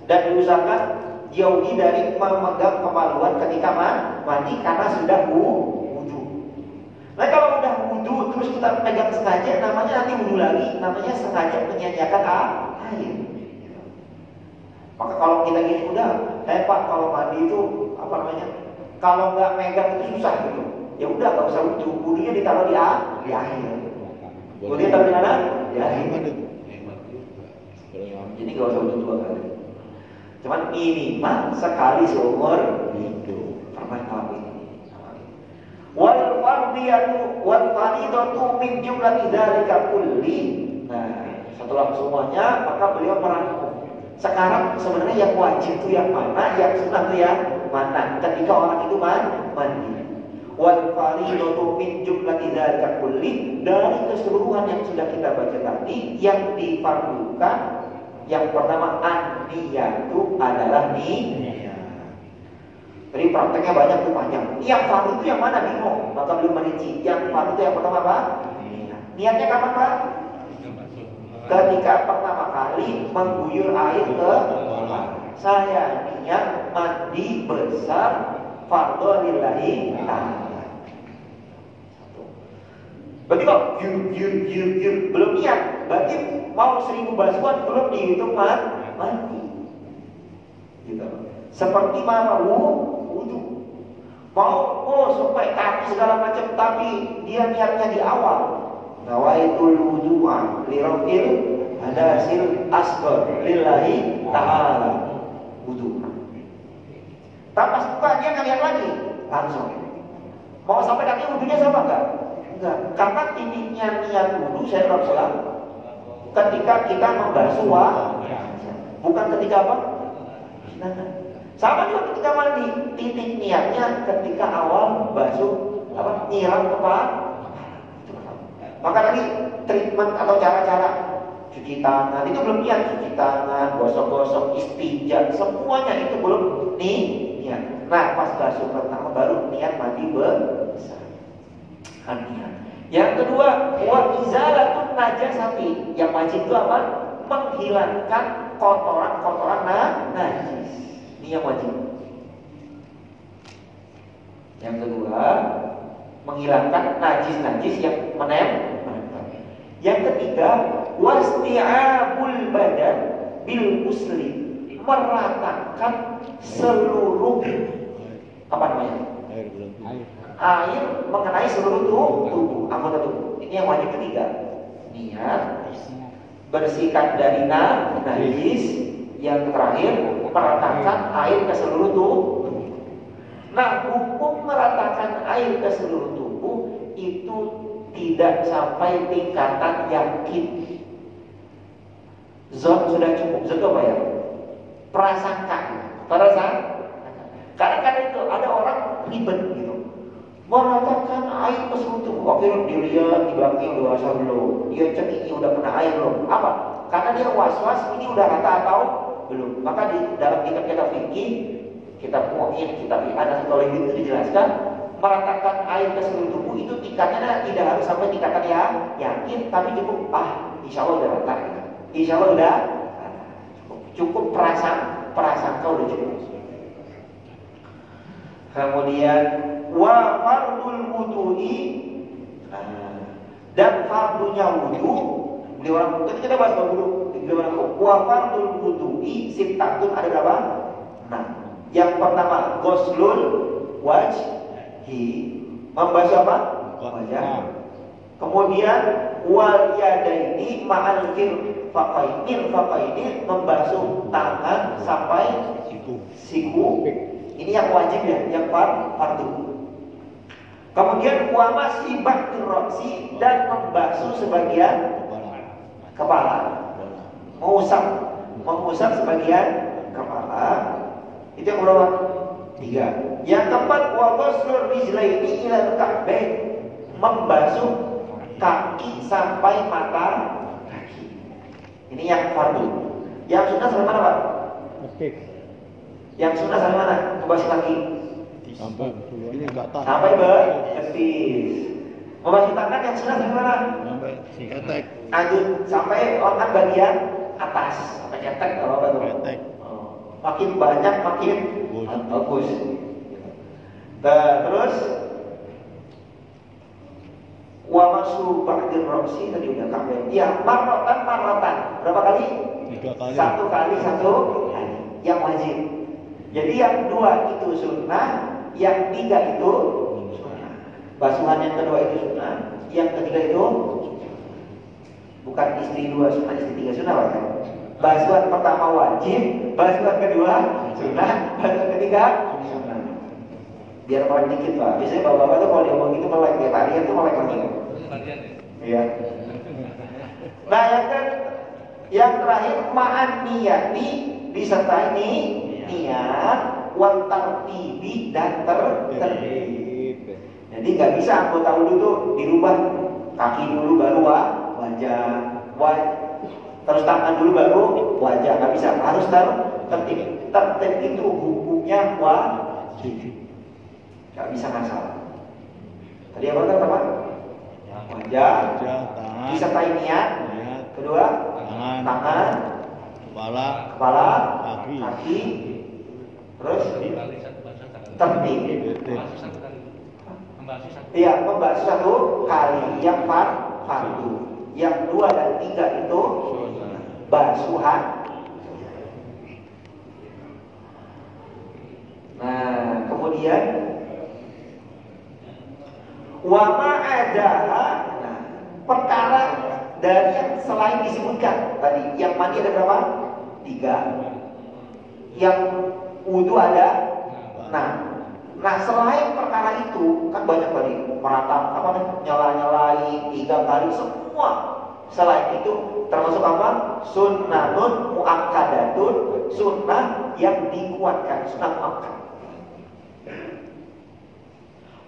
B: dan diusahakan jauhi dari memegang kemaluan ketika mandi karena sudah wudhu. Nah kalau udah wudhu terus kita pegang sengaja, namanya nanti wudhu lagi, namanya sengaja menyia-nyiakan air. Maka kalau kita gini udah, Pak kalau mandi itu apa namanya? Kalau nggak megang itu susah gitu. Ya udah nggak usah wudhu, wudhunya ditaruh di akhir. Wudhunya taruh di mana? Di akhir. Jadi nggak usah wudhu 2 kali. Cuman minimal sekali seumur hidup. Pernah ngalamin ini. Wal fardiyatu wal faridatu min jumlati dzalika kulli. Nah, Setelah semuanya, maka beliau merangkum. Sekarang sebenarnya yang wajib itu yang mana, yang sunnah itu yang mana? Ketika orang itu mandi. Wal fariidatu min jumlati dzalika kulli, dari keseluruhan yang sudah kita baca tadi, yang difardukan yang pertama an-niyatu adalah niat. Jadi prakteknya banyak tuh panjang. Yang fardu itu yang mana bingung? Maka belum merinci. Yang fardu itu yang pertama apa? Niatnya kapan Pak? Ketika pertama kali mengguyur air ke saya niat mandi besar fardhu lillahi ta'ala. Berarti kok yur belum niat, berarti mau 1000 basuhan belum dihitung mandi. Gitu. Seperti mana wudu. Mau sampai kaki segala macam, tapi dia niatnya di awal. Nawaitul wudu'a lirafil hadasil asghar lillahi ta'ala. Wudu. Pas buka dia nggak lihat lagi, langsung. Mau sampai kaki wudunya sama enggak? Enggak. Karena titiknya niat wudu saya ulang ketika kita membasuh wajah, bukan ketika apa? Sama juga ketika mandi, titik niatnya ketika awal basuh nyiram kepala. Maka tadi treatment atau cara-cara cuci tangan itu belum niat, cuci tangan, gosok-gosok, istinja, semuanya itu belum niat. Nah, pas basuh pertama baru niat mandi besar. Niat. Yang kedua, wa izalatun najasati. Yang wajib itu apa? Menghilangkan kotoran-kotoran najis. Ini yang wajib. Yang kedua, menghilangkan najis-najis yang menempel. Yang ketiga, wasti'abul badan bil muslim, meratakan seluruh apa namanya? Air mengenai seluruh tubuh, anggota tubuh. Ini yang wajib ketiga. Niat, bersihkan dari najis. Yang terakhir, meratakan air ke seluruh tubuh. Nah, hukum meratakan air ke seluruh tubuh itu tidak sampai tingkatan yakin. Zon sudah cukup, zon apa ya? Prasangka. Karena itu ada orang ribet gitu, meratakan air ke seluruh tubuh. Oke, dilihat di belakangnya udah asal belum, dia cek ini udah kena air belum. Apa? Karena dia was-was ini udah rata atau belum. Maka di dalam kitab fikih, kitab Mu'in, kitab Anas kalau itu dijelaskan, meratakan air ke seluruh tubuh itu tingkatnya tidak harus sampai tingkatan yang yakin, tapi cukup insya Allah udah rata. Insya Allah udah cukup prasangka udah cukup. Kemudian wa fardul wudu'i, dan fardunya wudu. Di orang kita bahas dulu. Wa fardul wudu'i sittatun, ada berapa? Nah, yang pertama ghuslul wajhi, membasuh apa? Wajah. Kemudian wal yadaini ma'al mirfaqaini, membasuh tangan sampai siku. Ini yang wajib ya, yang fardu. Kemudian wa masih ba'dir ra'si, dan membasuh sebagian kepala. Mengusap sebagian kepala. Itu yang berapa? 3. Yang keempat, wa ghuslur rijlaini ilal ka'bain, membasuh kaki sampai mata kaki. Ini yang fardu. Yang sunnah sampai mana, Pak? Yang sunnah sampai mana? Membasuh kaki
C: Sampai ini enggak tahu.
B: sampai betis. Membasuh tangan yang sunnah sampai mana?
C: Sampai ketek.
B: Sampai lengan bagian atas, sampai ketek kalau apa tuh?
C: Ketek.
B: Makin banyak makin bagus. Terus wa masu ba'dir ra'si tadi udah kabeh. Ya, marratan. Berapa kali?
C: 3 kali.
B: 1 kali 1 kali. Yang wajib. Jadi yang 2 itu sunnah, yang 3 itu sunnah. Basuhan yang kedua itu sunnah, yang ketiga itu bukan istri 2 sunnah, istri 3 sunnah, Pak. Basuhan pertama wajib, basuhan kedua sunnah, basuhan ketiga sunnah. Biar melek dikit, Pak. Biasanya bapak-bapak tuh kalau diomong gitu melek, ya tarian tuh melek lagi. Iya. Nah, Yang terakhir ma'an niyati, disertai niat, wa tartibi dan tertib. Jadi nggak bisa anggota wudu itu dirubah, kaki dulu baru wajah, terus tangan dulu baru wajah, nggak bisa, harus tertib. Tertib itu hukumnya wajib, nggak bisa ngasal. Tadi apa teman? Wajah,
C: tangan,
B: disertai niat, kedua tangan, kepala, kaki, terus tertib. Iya, membasuh satu kali yang fardu. Yang 2 dan 3 itu basuhan. Nah, kemudian wa ma'adaha, nah, perkara dari yang selain disebutkan tadi. Yang mandi ada berapa? 3. Yang wudu ada 6. Nah, selain perkara itu kan banyak tadi, meratap nyala-nyalain 3 kali semua. Selain itu termasuk apa? Sunnatun muakkadatun, sunnah yang dikuatkan, sunnah muakkad.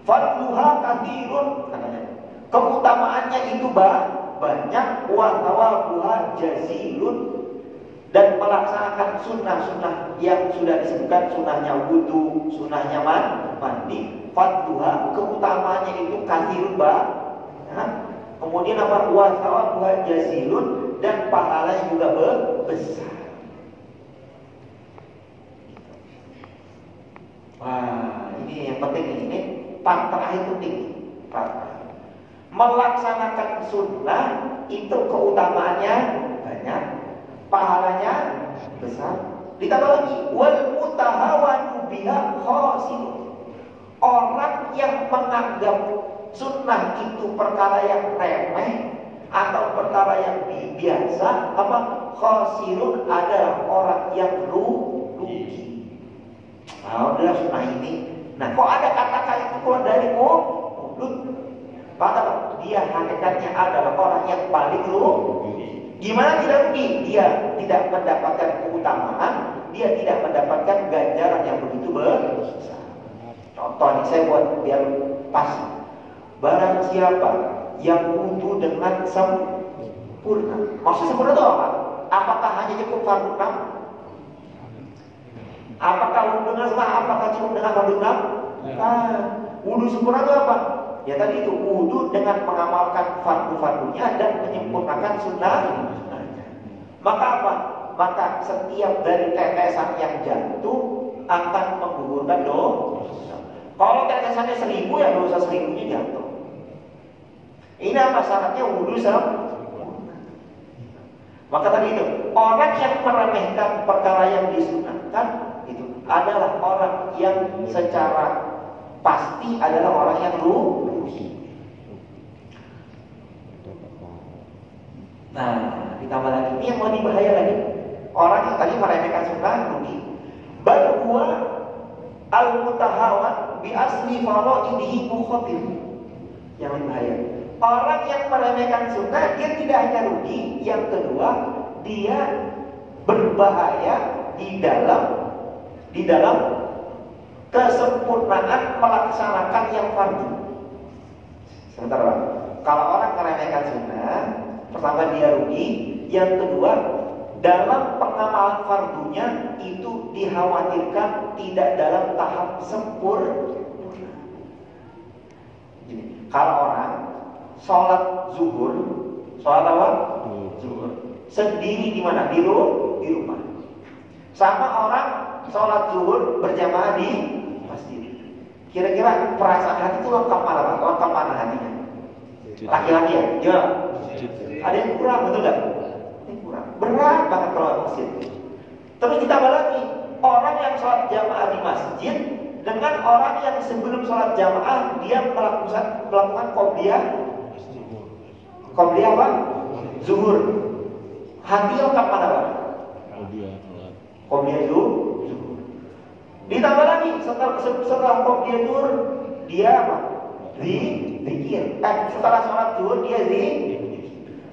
B: Fadluha kathirun, katanya. Keutamaannya itu banyak, wa thawabuha jazilun, dan melaksanakan sunnah-sunnah yang sudah disebutkan, sunnahnya wudu, sunnahnya mandi, fadluha, keutamaannya itu kathirun kemudian apa? Wa thawabuha jazilun, dan pahalanya juga besar. Wah, ini yang penting ini part terakhir penting. Melaksanakan sunnah itu keutamaannya banyak, pahalanya besar. Ditambah lagi wal mutahawanu biha khasilun. Orang yang menganggap sunnah itu perkara yang remeh atau perkara yang biasa, apa? Khasirun, adalah orang yang rugi. Nah, udah sunnah ini. Nah, kok ada kata-kata itu keluar dari mulut? Maka dia hakikatnya adalah orang yang paling rugi. Gimana tidak rugi? Dia tidak mendapatkan keutamaan, dia tidak mendapatkan ganjaran yang begitu besar. Contoh nih, saya buat biar pas. Barang siapa yang wudu dengan sempurna. Maksud sempurna itu apa? Apakah hanya cukup fardu 6? Apakah wudu dengan sempurna? Apakah cukup dengan fardu 6? Wudu sempurna itu apa? Ya tadi itu, wudu dengan mengamalkan fardu-fardunya dan menyempurnakan sunnahnya. Maka apa? Maka setiap dari tetesan yang jatuh akan menggugurkan dosa. Kalau tetesannya 1000, ya dosa 1000-nya jatuh. Ini apa syaratnya? Wudu sempurna. Maka tadi itu, orang yang meremehkan perkara yang disunahkan itu adalah orang yang secara pasti adalah orang yang rugi. Nah, ditambah lagi, ini yang lebih bahaya lagi. Orang yang tadi meremehkan sunnah rugi. Bal huwa al-mutahawan bi asli faraidihi mukhatir. Yang lebih bahaya, orang yang meremehkan sunnah, dia tidak hanya rugi, yang kedua, dia berbahaya di dalam kesempurnaan melaksanakan yang fardu. Sebentar, Pak. Kalau orang meremehkan sunnah, pertama dia rugi, yang kedua dalam pengamalan fardunya itu dikhawatirkan tidak dalam tahap sempurna. Kalau orang sholat zuhur, sholat apa? Zuhur sendiri di mana? Di rumah. Sama orang sholat zuhur berjamaah di masjid. Kira-kira perasaan hati itu lengkap mana, Pak? Lengkap mana hatinya? Laki-laki ya? Ya. Ada yang kurang, betul nggak? Kurang. Berat banget kalau masjid. Terus ditambah lagi, orang yang sholat jamaah di masjid dengan orang yang sebelum sholat jamaah dia melakukan qobliyah apa? Zuhur. Hati lengkap mana, Pak? Qobliyah zuhur. Ditambah lagi setelah qobliyah zuhur dia apa? Zikir. Setelah sholat zuhur dia zikir.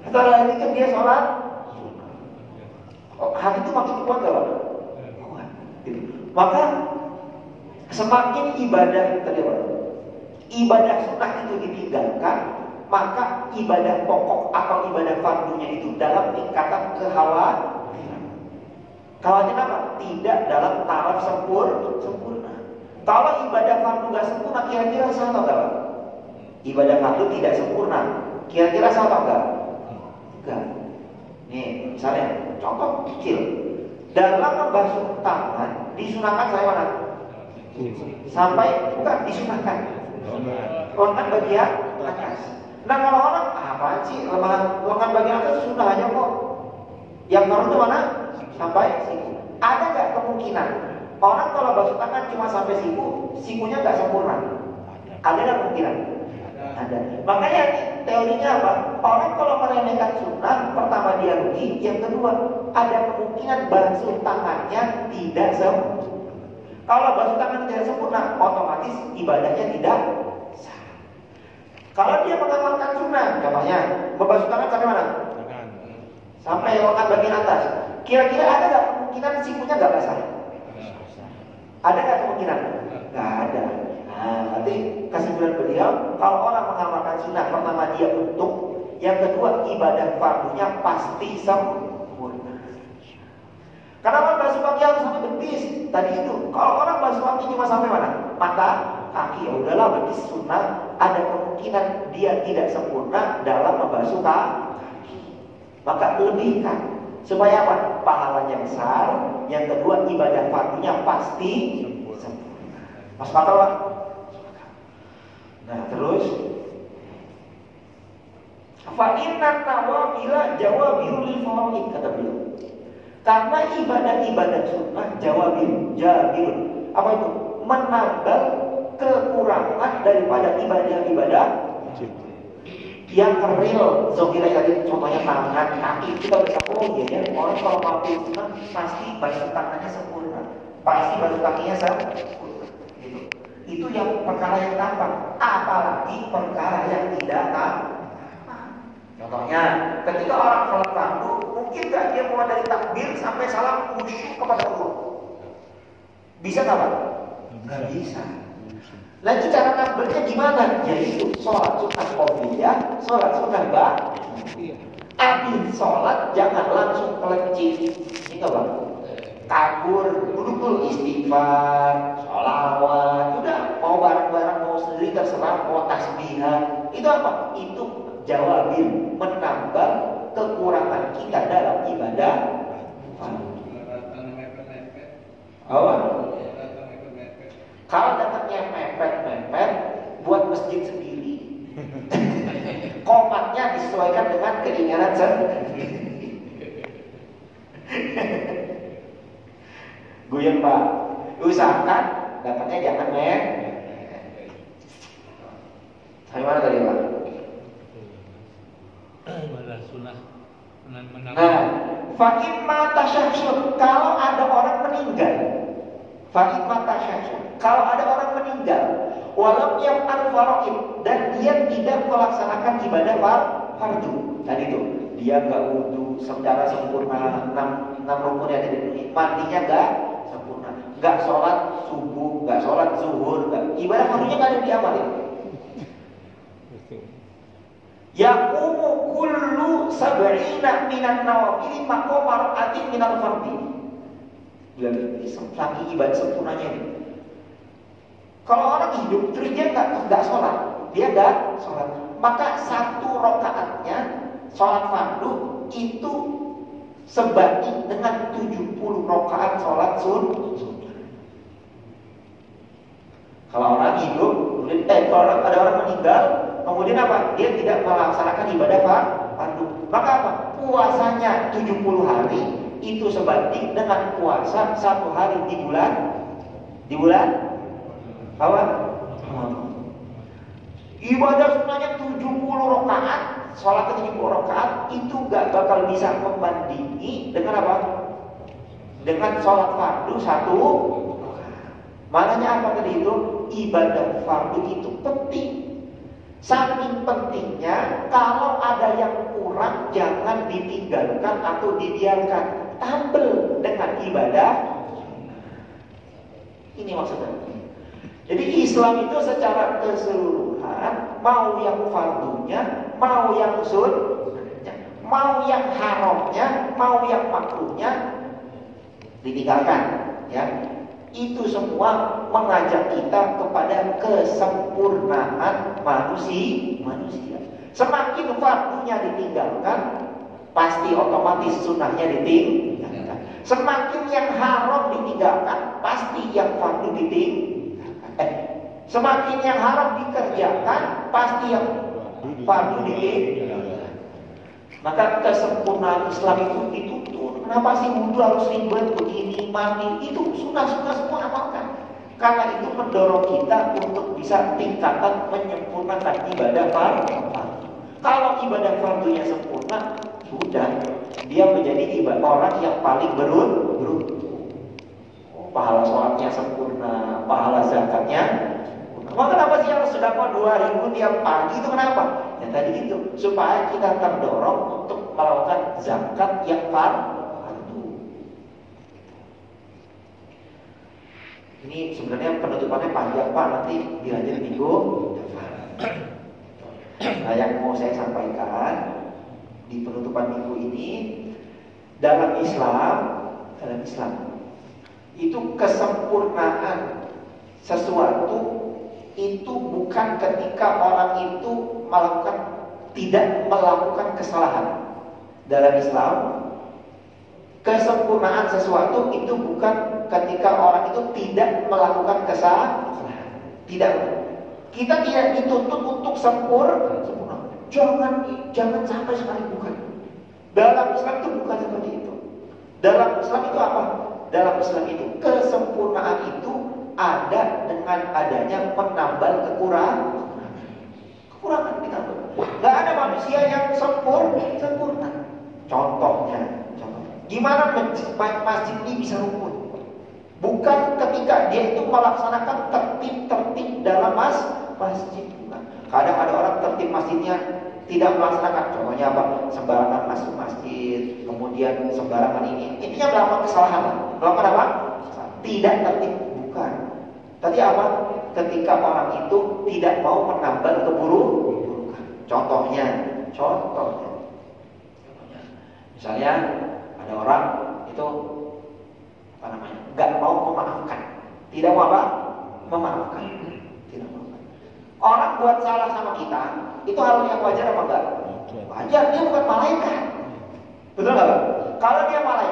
B: Setelah itu dia sholat. Hati itu makin kuat gak Pak? Kuat. Gitu. Maka semakin ibadah tadi Pak, ibadah sunnah itu ditinggalkan, maka ibadah pokok atau ibadah fardunya itu dalam tingkatan kekhawatiran. Khawatiran apa? Tidak dalam taraf sempurna. Kalau ibadah fardu gak sempurna, kira-kira sah atau enggak? Ibadah fardu tidak sempurna, kira-kira sah atau enggak? Enggak. Nih, misalnya contoh kecil. Dalam membasuh tangan disunahkan saya mana? Sampai bukan disunahkan. Lengan bagian atas. Nah kalau orang apa sih lengan bagian atas sunnah aja kok. Yang fardu mana? Sampai siku. Ada nggak kemungkinan orang kalau basuh tangan cuma sampai siku, sikunya nggak sempurna? Ada nggak kemungkinan? Ada. Makanya teorinya apa? Orang kalau meremehkan sunnah, pertama dia rugi, yang kedua ada kemungkinan basuh tangannya tidak sempurna. Kalau basuh tangan tidak sempurna, otomatis ibadahnya tidak sah. Kalau dia mengamalkan sunnah, contohnya membasuh tangan sampai mana? Sampai lengan bagian atas. Kira-kira ada nggak kemungkinan sikunya nggak basah? Ada nggak kemungkinan? Nggak ada. Nah, berarti kesimpulan beliau, kalau orang mengamalkan sunnah, pertama dia untung, yang kedua ibadah fardunya pasti sempurna. Karena orang basuh kaki harus sampai betis. Tadi itu, kalau orang basuh kaki cuma sampai mana? Mata, kaki, ya udahlah betis sunnah. Ada kemungkinan dia tidak sempurna dalam membasuh kaki. Maka lebihkan supaya apa? Pahalanya besar. Yang kedua ibadah fardunya pasti sempurna. Mas Pak? Nah terus, fa inna nawafila jawabirul lil faraid, kata beliau. Karena ibadah-ibadah sunnah jawabir, apa itu? Menambal kekurangan daripada ibadah-ibadah yang real. Zohirah tadi contohnya tangan, kaki, kita bisa iya ya. Orang kalau mampu sunnah pasti basuh tangannya sempurna, pasti basuh kakinya sempurna. Gitu. Itu yang perkara yang tampak, apalagi perkara yang tidak tampak. Contohnya, ketika orang sholat fardu, mungkin gak dia mulai dari takbir sampai salam khusyuk kepada Allah? Bisa nggak Pak? Nggak bisa. Nah itu cara takbirnya gimana? Yaitu sholat sunnah qobliyah, sholat sunnah ba'diyah. Abis sholat jangan langsung kelencing, ini nggak Pak? Kabur, duduk dulu istighfar, sholawat, udah mau bareng-bareng mau sendiri terserah, mau tasbihan. Itu apa? Itu jawabir, menambah kekurangan kita dalam ibadah. Awal. Kalau datangnya mepet-mepet, buat masjid sendiri. Komatnya disesuaikan dengan keinginan sendiri. Guyeng Pak, usahakan dapatnya jangan Sampai mana tadi Pak?
D: Ibadah sunnah.
B: Nah, fa'imma tasyahsyun, kalau ada orang meninggal. Fa'imma tasyahsyun, kalau ada orang meninggal, walam yaf'al faraid, dan dia tidak melaksanakan ibadah fardu. Tadi itu, dia enggak wudu secara sempurna, 6 rukun yang tadi, mandinya enggak sempurna, enggak sholat subuh, enggak sholat zuhur, enggak. Ibadah fardunya enggak ada diamalin. Yaqumu kullu sab'ina minan nawafil maqam atin minal fardi. Saking ibadah sempurnanya ini. Kalau orang hidup terus dia enggak sholat, dia enggak sholat, maka 1 rakaatnya sholat fardu itu sebanding dengan 70 rakaat sholat sunnah. Kalau orang hidup, kalau ada orang meninggal, kemudian apa? Dia tidak melaksanakan ibadah fardu. Maka apa? Puasanya 70 hari itu sebanding dengan puasa 1 hari di bulan apa? Ibadah sunnahnya 70 rakaat, sholat 70 rakaat itu gak bakal bisa membandingi dengan apa? Dengan sholat fardu 1. Maknanya apa tadi itu? Ibadah fardu itu penting. Saking pentingnya, kalau ada yang kurang jangan ditinggalkan atau dibiarkan. tampil dengan ibadah. Ini maksudnya. Jadi Islam itu secara keseluruhan, mau yang fardunya, mau yang sunnahnya, mau yang haramnya, mau yang makruhnya ditinggalkan, ya. Itu semua mengajak kita kepada kesempurnaan manusia. Semakin fardunya ditinggalkan, pasti otomatis sunnahnya ditinggalkan. Semakin yang haram ditinggalkan, pasti yang fardu ditinggalkan. Semakin yang haram dikerjakan, pasti yang fardu ditinggalkan. Maka kesempurnaan Islam itu dituntut. Kenapa sih wudhu harus ribet begini, mandi? Itu sunnah-sunnah semua amalkan. Karena itu mendorong kita untuk bisa tingkatan menyempurnakan ibadah fardu. Kalau ibadah fardunya sempurna, sudah dia menjadi ibadah orang yang paling beruntung. Pahala sholatnya sempurna, pahala zakatnya sempurna. Maka kenapa sih yang sedekah 2.000 tiap pagi itu kenapa? Ya tadi itu, supaya kita terdorong untuk melakukan zakat yang fardu. Ini sebenarnya penutupannya panjang Pak, nanti dilanjut minggu depan. Nah, yang mau saya sampaikan di penutupan minggu ini, dalam Islam itu kesempurnaan sesuatu itu bukan ketika orang itu tidak melakukan kesalahan. Dalam Islam, kesempurnaan sesuatu itu bukan ketika orang itu tidak melakukan kesalahan. Tidak. Kita tidak dituntut untuk sempurna. Jangan sampai sekali, bukan. Dalam Islam itu bukan seperti itu. Dalam Islam itu apa? Dalam Islam itu kesempurnaan itu ada dengan adanya menambal kekurangan. Kekurangan ditambal. Gak ada manusia yang sempurna. Contohnya, gimana masjid ini bisa rukun? Bukan ketika dia itu melaksanakan tertib dalam masjid. Bukan. Kadang ada orang tertib masjidnya tidak melaksanakan. Contohnya apa? Sembarangan masuk masjid, kemudian sembarangan ini. Intinya melakukan kesalahan. Melakukan apa? Tidak tertib. Bukan. Tadi apa? Ketika orang itu tidak mau menambah keburukan. Contohnya. Misalnya ada orang itu nggak mau memaafkan. Tidak mau apa? Memaafkan. Tidak mau. Orang buat salah sama kita, itu hal yang wajar apa enggak? Wajar, dia bukan malaikat. Betul nggak, Pak? Kalau dia malaikat